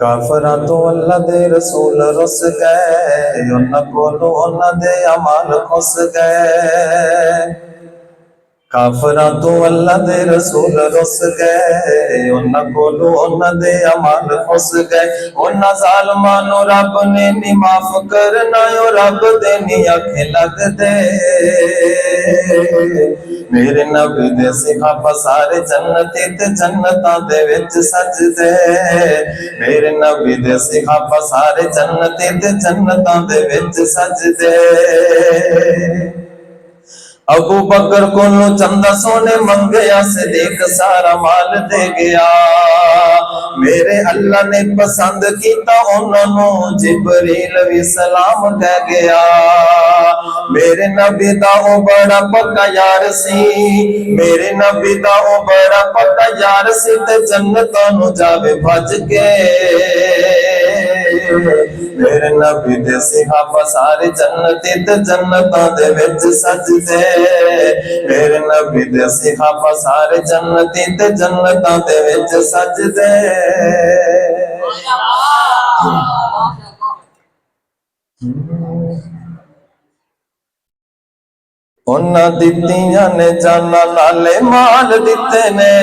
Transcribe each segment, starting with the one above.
काफरा तो अल्लाह दे रसूल रुस गए, उन्हां कोलों उन्हां दे अमाल खुस गए। काफरा तो अल्लाह दे रसूल रुस गए, उन्हां कोलों उन्हां दे अमाल खुस गए। उन्हां ज़ालिमां नूं रब ने नी माफ करना, ओ रब दे नी आखे लग दे। मेरे नबी दे सिहाबा सारे जन्नती ते जन्नतां दे विच सजदे। मेरे नबी दे सिहाबा सारे जन्नती ते जन्नतां दे विच सजदे। अबू बकर को चंदा सोने मंगया, सिद्दीक सारा माल दे गया। मेरे अल्लाह ने पसंद किया उन्होंने, जिबरील भी सलाम कह गया। मेरे नबी दा ओ बड़ा पक्का यार सी, मेरे नबी दा ओ बड़ा पक्का यार सी, ते जन्नतां नूं जावे भज के। मेरे नबी दे सिहाबा सारे जन्नती ते जन्नतां दे विच सजदे। मेरे नबी दे सिहाबा सारे जन्नती ते जन्नतां दे विच सजदे। उन्हां दित्तियां ने जाना नाले माल दिते ने,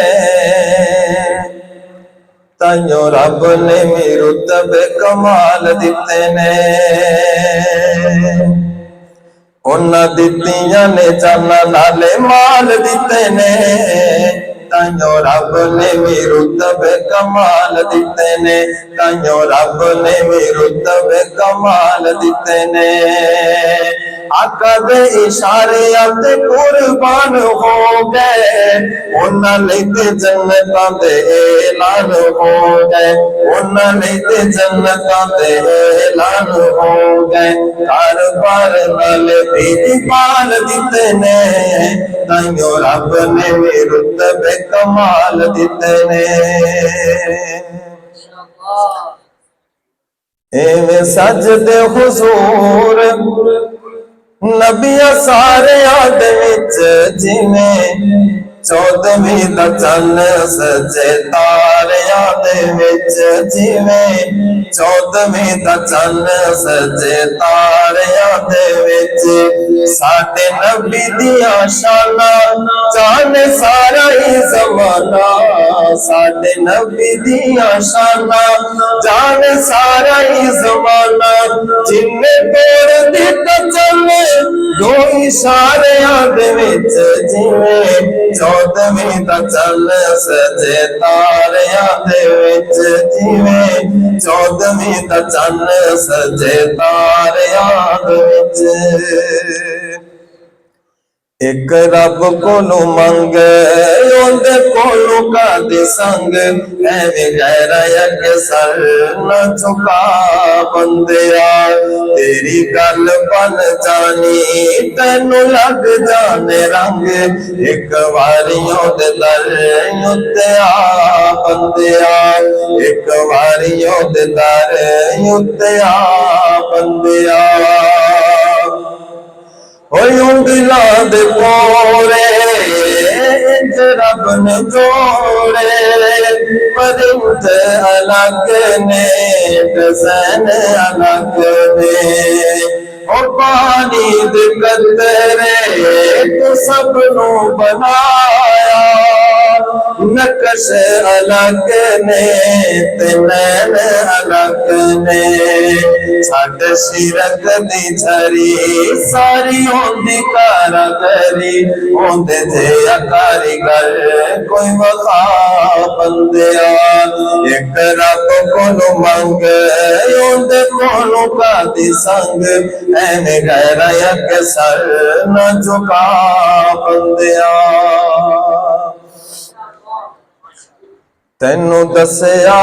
ताइयों रब ने भी रुतबे कमाल दिते ने। उन्हां दित्तियां ने जाना नाले माल दिते ने, ताइयों रब ने भी रुतबे कमाल दिते ने। ताइयों रब ने भी रुतबे कमाल दिते ने। आका दे इशारे आते कुर्बान हो गए, उन्हां लई ते जन्नतां दे ऐलान हो गए। उन्हां लई ते जन्नतां दे ऐलान हो गए। घर बार नाले बीवी पाल दिते ने, ताइयों रब ने भी रुतबे कमाल दिते ने। एवें सजदे हुजूर नबिया सारे आदे विच, जिवें चौदहवीं दा चन्न सजे तारियां दे विच, जिवें चौदहवीं दा चन्न सजे तारियां दे विच। साडे नबी दियां शानां जाने सारा ही ज़माना, साडे नबी दियां शानां जाने सारा ही ज़माना। जिन्ने तोड़ दिता चले दो इशारियां दे विच, जिवें चौदहवीं दा चन्न सजे तारियां दे विच, जिवें चौदहवीं दा चन्न सजे तारियां दे विच। एक रब कोलों मंगे उंदे कोलों कादे संग, एवें गैरा अगे सर न झुका बंदिया। तेरी गल बन जानी तेनू लग जाने रंग, एक वारी ओदे दर उत्ते आ बंदिया। एक वारी ओदे दर उत्ते आ बंदिया। उंगलां दे कोरे इंज रब ने जोड़े, परिंद अलग ने डिज़ाइन अलग ने। ओ पानी दे कतरे तो सबनू बनाया, नक्श अलग ने ते नैन अलग ने। साडे सिरक दी झरी सारी होंदी कारीगरी, होंदे जे कारीगर कोई वखा बंदिया। एक रब कोलों मंग उंदे कोलों कादी संग, एवें गैरा अगे सर न झुका बंदिया। तेनू दसिया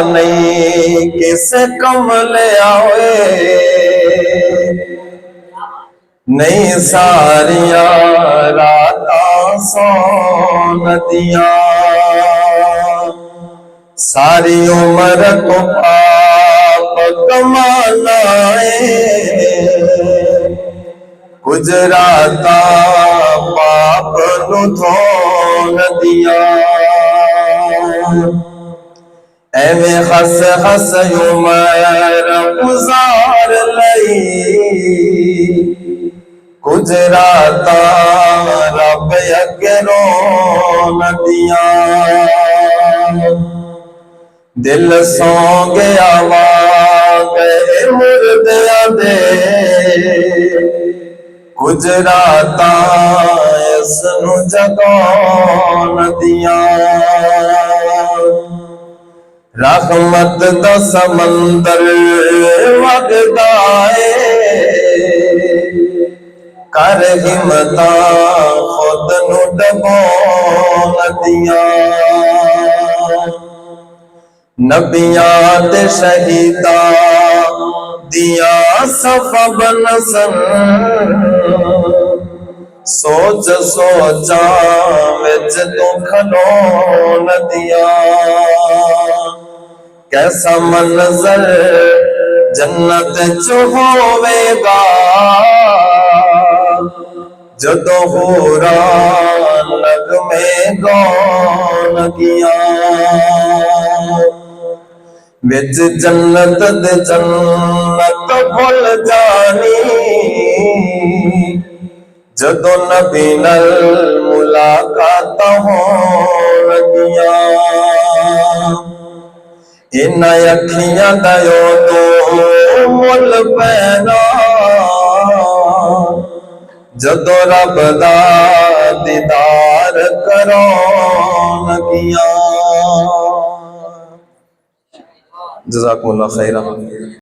नहीं किसे कमलिया होए, नहीं सारिया रातां सौन दियां। सारी उम्र को पाप कमाना है, कुछ रातां पाप नू धोन दियां। एवें हस हस उमर गुजार लई गुजराता रब अगे रोन दियां दिल सौ गया गए मुर्दियां दे गुजराता इसनू जगाउण दियां रहमत दा समंदर वगदा कर हिम्मता खुद नू डबोण दियां नबियां ते शहीदां दियां सफा बनसन सोच सोचा विच तू खलोण दियां कैसा मंजर जन्नत च होवेगा जदों होरा नगमे गाउण गियां विच जन्नत दे जन्नत भुल जानी जदों नबी नाल मुलाकात होण गियां इन्हां अखियां दा उदों मुल पैना जदों रब दा दीदार कराउण गियां। जज़ाकुमुल्लाह खैरा।